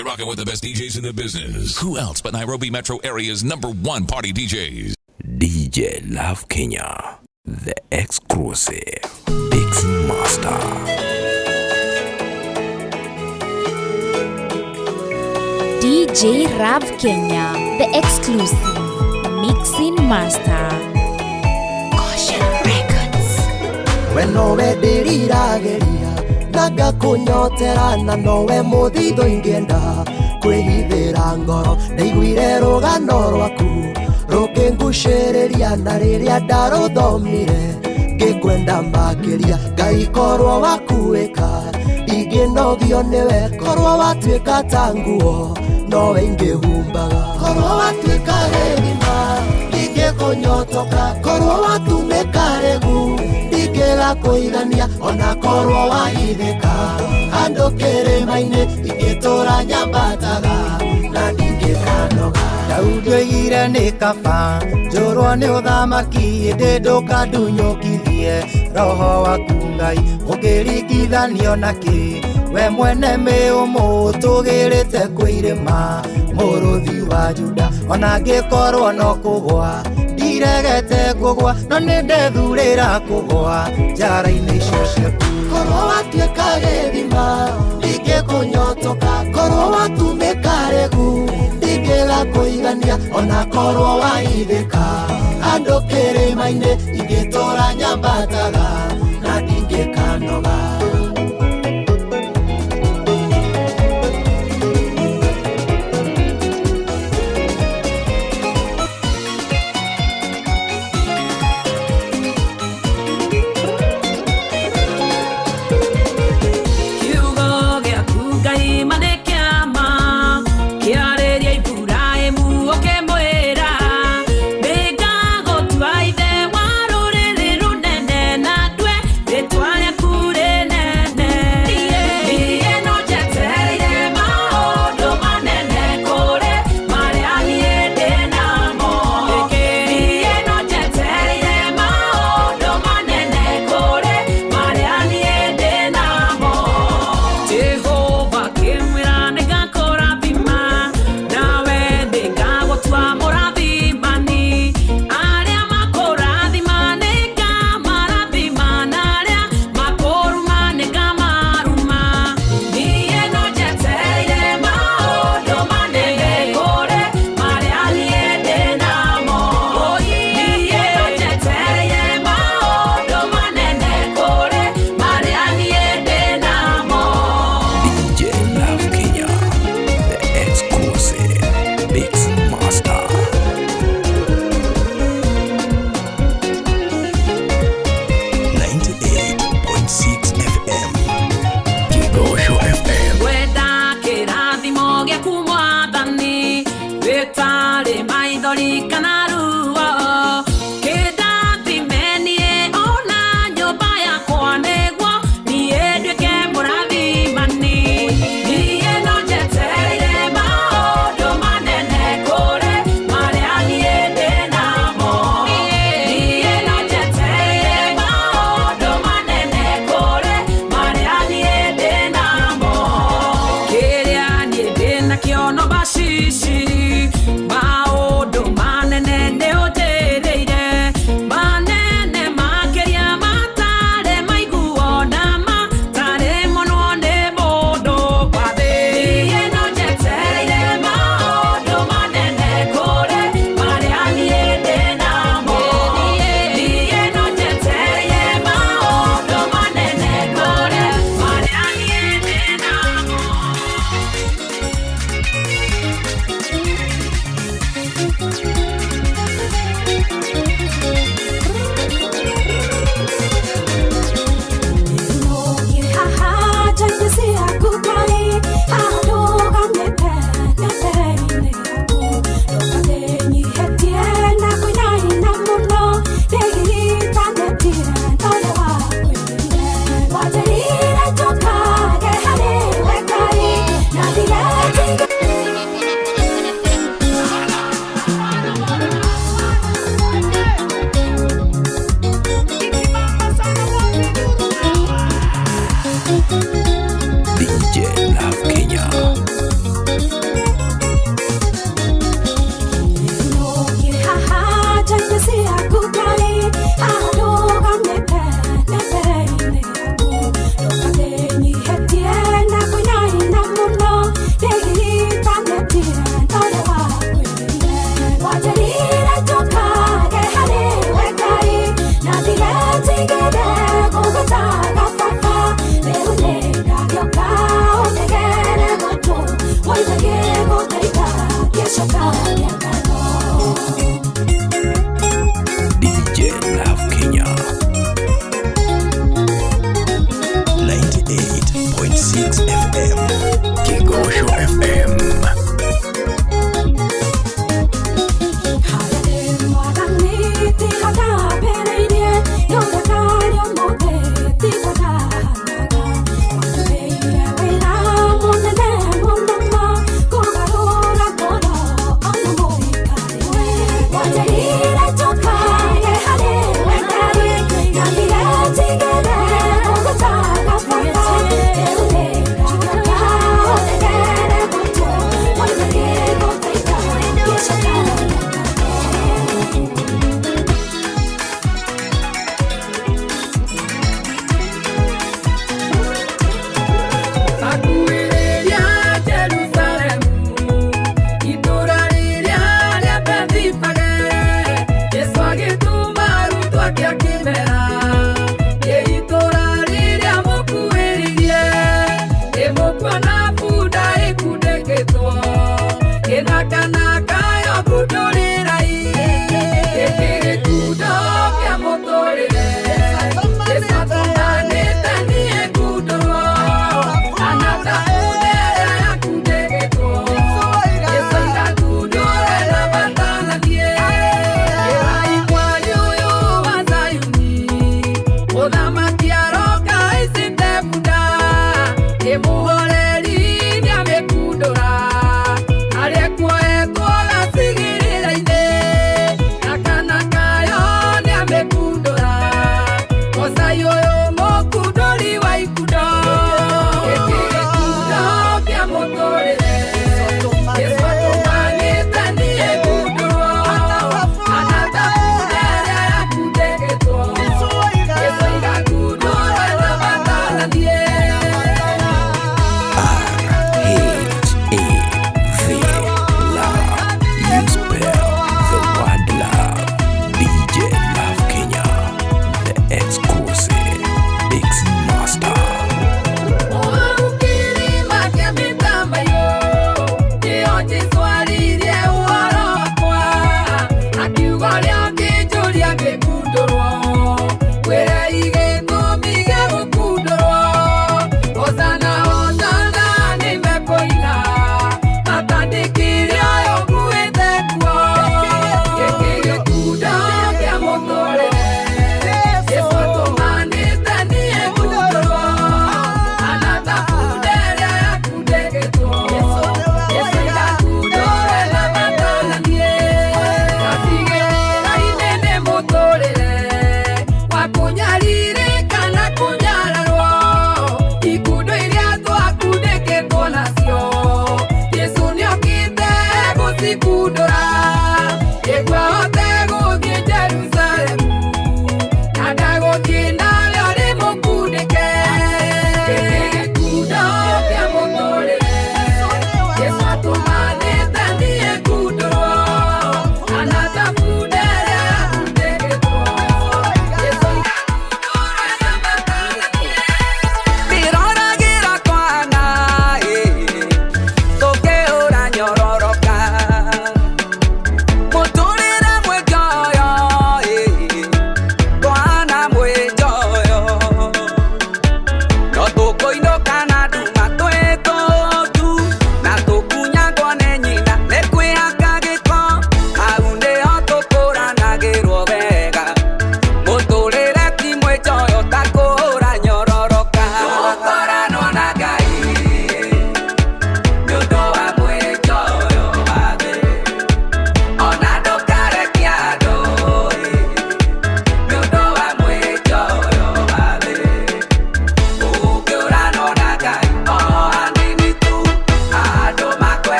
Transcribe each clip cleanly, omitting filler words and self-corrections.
You're rocking with the best DJs in the business. Who else but Nairobi metro area's #1 party DJs? DJ Love Kenya, the exclusive mixing master. DJ Love Kenya, the exclusive mixing master. Caution Records. When no we dirirageria naga kunyotera na nowe muthitho ingenda kwihithira ngoro ndaiguire rugano rwaku rukinguciriria na riria ndaruthomire ngikwenda makiria Ngai korwo wakuika inginogio niwe korwo watuika ta nguo nowe ingihumbaga korwo watuika rĩthima ingĩkũnyotoka korwo watumĩka rĩgu ingĩga kũigania ona korwo wahithĩka andũ kĩrĩma-inĩ ingĩtũra nyambataga na ndingĩkanoga Daudi oigire nĩ kaba njũrwo nĩ ũthamaki hĩndĩ ndũkandunyũkithie roho waku Ngai ũngĩringithanio na kĩ we mwene mĩũmũ tũgĩrĩte kwĩ irĩma mũrũthi wa Juda ona ngĩkorwo no kũgwa ndiregete kũgwa no nĩ ndethurĩra kũgwa njara-inĩ icio ciaku korwo watuĩka gĩthima ndingĩkũnyotoka korwo watumĩka rĩgu ndingĩga kũigania ona korwo wahithĩka andũ kĩrĩma-inĩ ingĩtũra nyambataga na ndingĩkanoga Twaria kurene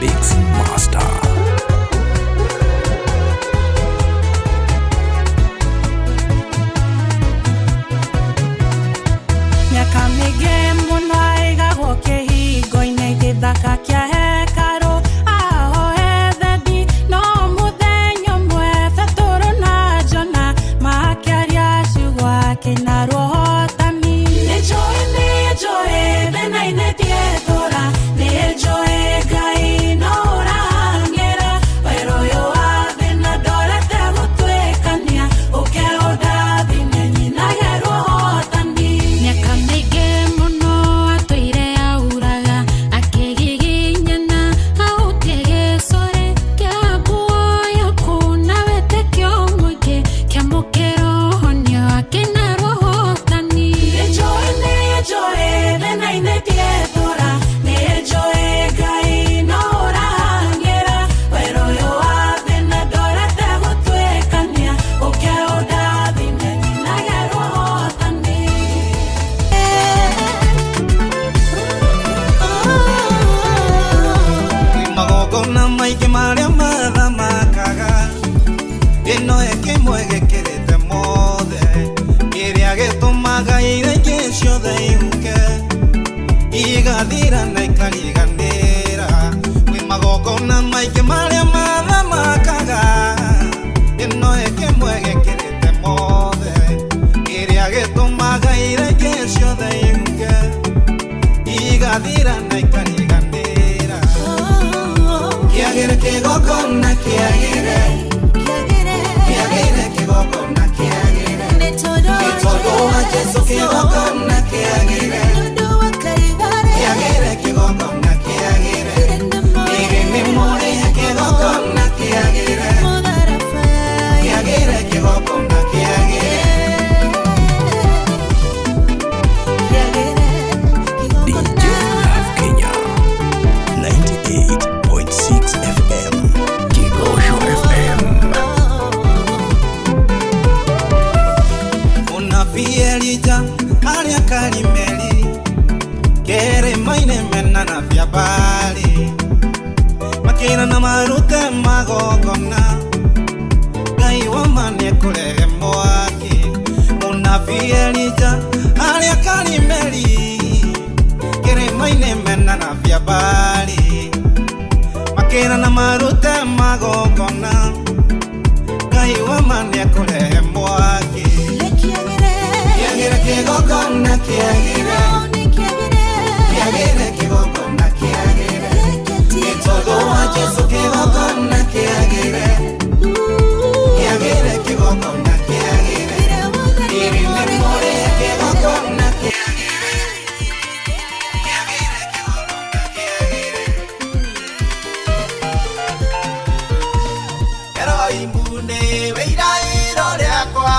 Mixing Master. Miaka mĩingĩ mũno aigagwo kĩhingo-inĩ gĩthaka kĩa hekarũ aho Ethedi, no mũthenya ũmwe Petũrũ na Jona makĩaria ciugo akĩinarwo ũhotani. Nĩnjũĩ thĩna-inĩ ndiethũra, nĩnjũĩ Ngai no ũrahang'ĩra, wĩra ũyũ wa thĩna ndorete gũtwĩkania, ũkeũndathime nyinagerwo ũhotani. Miaka mĩingĩ mũno atũire auraga, akĩgiginyana ahutie gĩcore kĩa nguo yaku na wĩtĩkio mũingĩ, kĩamũkĩra ũhonio akĩinarwo ũhotani. Nĩnjũĩ thĩna-inĩ ndiethũra, nĩnjũĩ Ngai no ũrahang'ĩra, wĩra ũyũ wa thĩna ndorete gũtwĩkania, ũkeũndathime nyinagerwo ũhotani. Magongona maingĩ marĩa mathamakaga, ĩno ĩkĩmwe gĩkĩrĩte mothe, kĩrĩa gĩtũmaga iria ingĩ ciothe ihuke, igathira na ikariganĩra. Kwĩ magongona maingĩ marĩa mathamakaga, ĩno ĩkĩmwe gĩkĩrĩte mothe, kĩrĩa gĩtũmaga iria ingĩ ciothe ihuke, igathira na ikariganĩra. Kiagĩre kĩgongona kĩagĩre, kiagĩre kĩgongona kĩagĩre, nĩ tondũ wa Jesũ kĩgongona kĩagĩre, kiagĩre kĩgongona kĩagĩre, irĩmi mũrĩhe kĩgongona kĩagĩre, kiagĩre kĩgongona kĩagĩre. DJ Love Kenya 98.6 FM Kigosho FM. Munabii Elija arĩa Karimeli, kĩrĩma-inĩ mena na vya Baali, makĩina na marute magongona, Ngai wa ma nĩekũrehe mwaki. Munabii Elija arĩa Karimeli, kĩrĩma-inĩ mena na vya Baali, makĩina na marute magongona, Ngai wa ma nĩekũrehe mwaki. Kiagĩre kĩgongona kĩagĩre, kiagĩre kĩgongona kĩagĩre, nĩ tondũ wa Jesũ kĩgongona kĩagĩre, kiagĩre kĩgongona kĩagĩre, irĩmi mũrĩhe kĩgongona kĩagĩre, kiagĩre kĩgongona kĩagĩre. Erohimu-nĩ wĩiraĩro rĩakwa,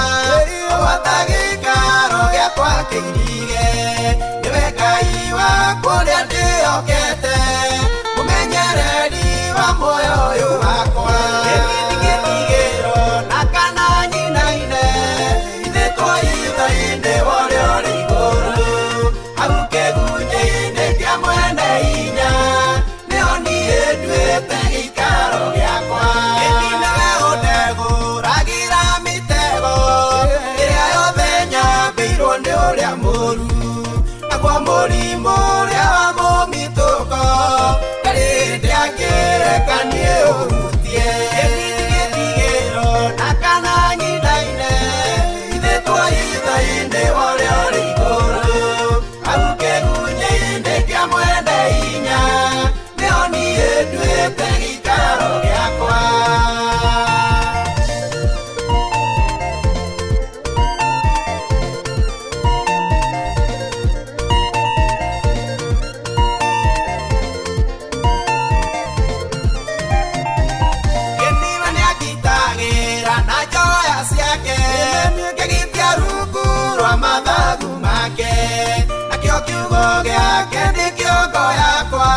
gwata gĩikaro gĩakwa kĩirige, nĩwe Ngai wakwa ũrĩa ndĩhokete, mũmenyereri wa muoyo ũyũ wakwa. Gĩtigĩro na kana nyinaine, ithe twaithaine wa ũrĩa ũrĩ igũrũ, hau kĩgunyĩ-inĩ kĩa mwene hinya, nĩho niĩ nduĩte gĩikaro gĩakwa. Gĩtinaga ũndegũragĩra mĩtego, ĩrĩa yothe nyambĩirwo nĩ ũrĩa mũũru, naguo mũrimũ ũrĩa wa mũmĩtũko, ndarĩ hĩndĩ angĩreka niĩ ũhutie. Gĩtigĩro na kana nyinaine, ithe twaithaine wa ũrĩa ũrĩ igũrũ, hau kĩgunyĩ-inĩ kĩa mwene hinya, nĩho niĩ nduĩte gĩikaro gĩakwa. Kiugo gĩake nĩ kĩongo yakwa,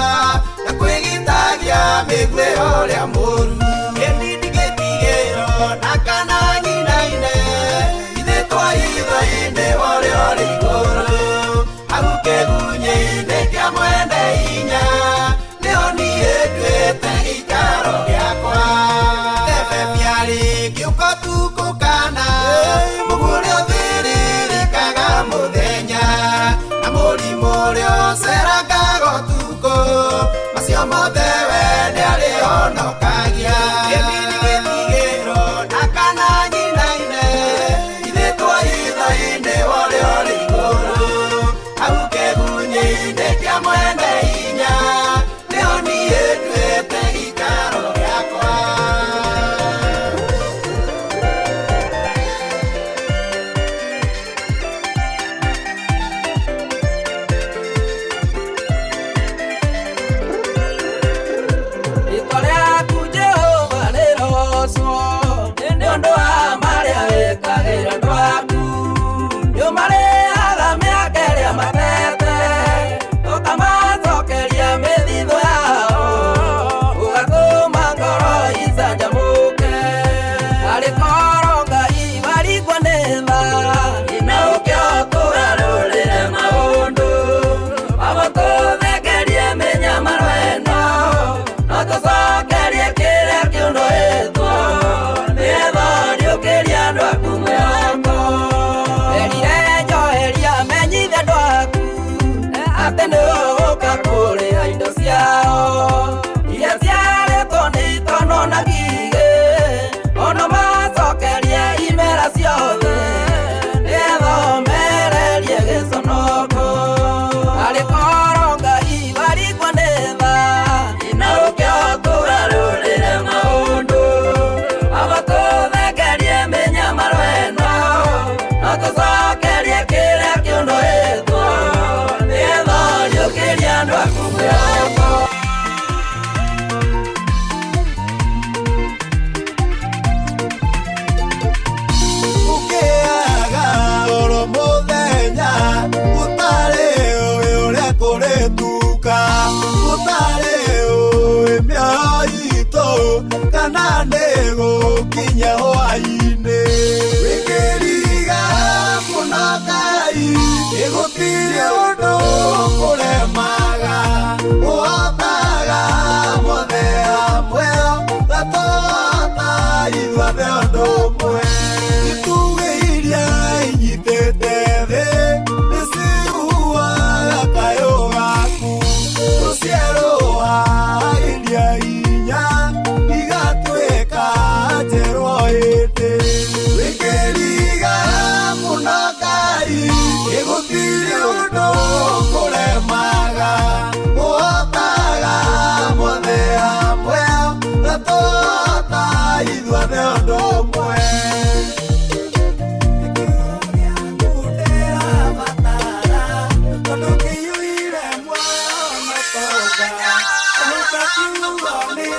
na kwĩgitagia mĩguĩ ũrĩa mũũru. Gĩtigĩro na kana nyinaine, ithe twaithaine wa ũrĩa ũrĩ igũrũ, hau kĩgunyĩ-inĩ kĩa mwene hinya, nĩho niĩ nduĩte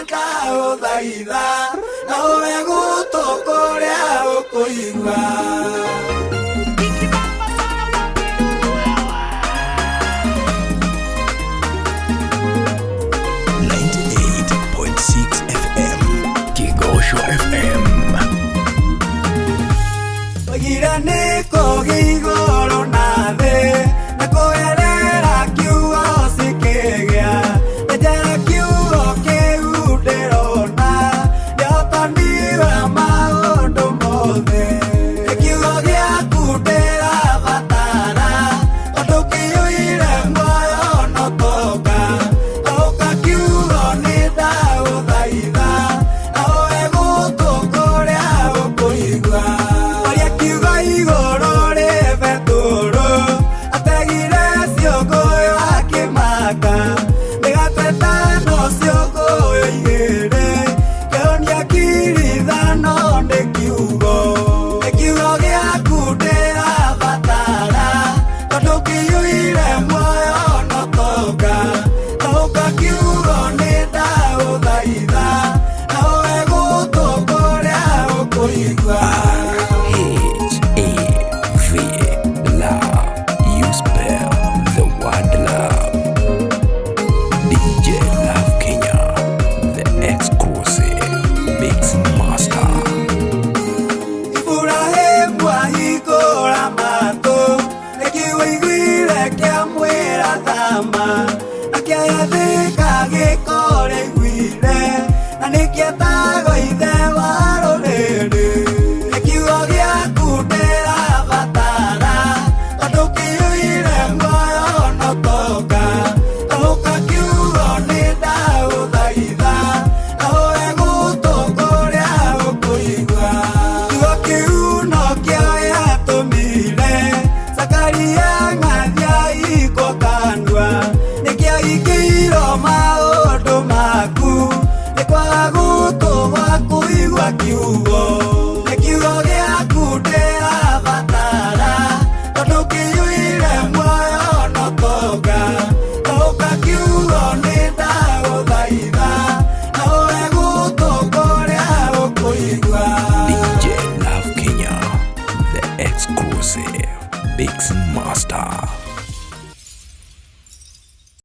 ndagũthaitha na ũwe gũtũkũrĩa ũkũigua. 98.6 FM Kigosho FM. Oigire nĩ kũgĩa igũrũ na thĩ na kũgerera kiugo cikĩgĩa, na njĩra kiugo kĩu ndĩrona nĩ ũhotani wa maũndũ mothe. Kiugo gĩaku ndĩrabatara tondũ kĩiyũire muoyo no toka. Toka kiugo nĩ ndagũthaitha na ũwe gũtũkũrĩa ũkũigua. Oria kiugo igũrũ rĩ Petũrũ ategire ciũngũyũ akĩmaka, mĩgate ĩtano ciũngũyũ igĩrĩ, kĩhonia ngiri ithano nĩ kiugo. Nĩ kiugo gĩaku ndĩrabatara tondũ kĩiyũire muoyo no toka. Toka kiugo nĩ ndagũthaitha na ũwe gũtũkũrĩa ũkũigua. H-A-V, love. You spell the word love. DJ Love Kenya, the exclusive mix master. Iburahĩmu ahingũra matũ, nĩkiugo aiguire kĩamwĩra thama, na kĩathĩka gĩkore aiguire, na nĩkĩetagwo ithe wa rũrĩrĩ. Nĩ kiugo gĩaku ndĩrabatara tondũ kĩiyũire muoyo no toka. Toka kiugo nĩ ndagũthaitha na ũwe gũtũkũrĩa ũkũigua. Kiugo kĩu no kĩo gĩatũmire Zakaria ng'athia ihiko kanua, nĩkĩahingĩirwo maũndũ maku, nĩ kwaga gũtũma kũigua kiugo. Nĩ kiugo gĩaku ndĩrabatara tondũ kĩiyũire muoyo no toka. Toka kiugo nĩ ndagũthaitha na ũwe gũtũkũrĩa ũkũigua. DJ Love Kenya, the exclusive mix master.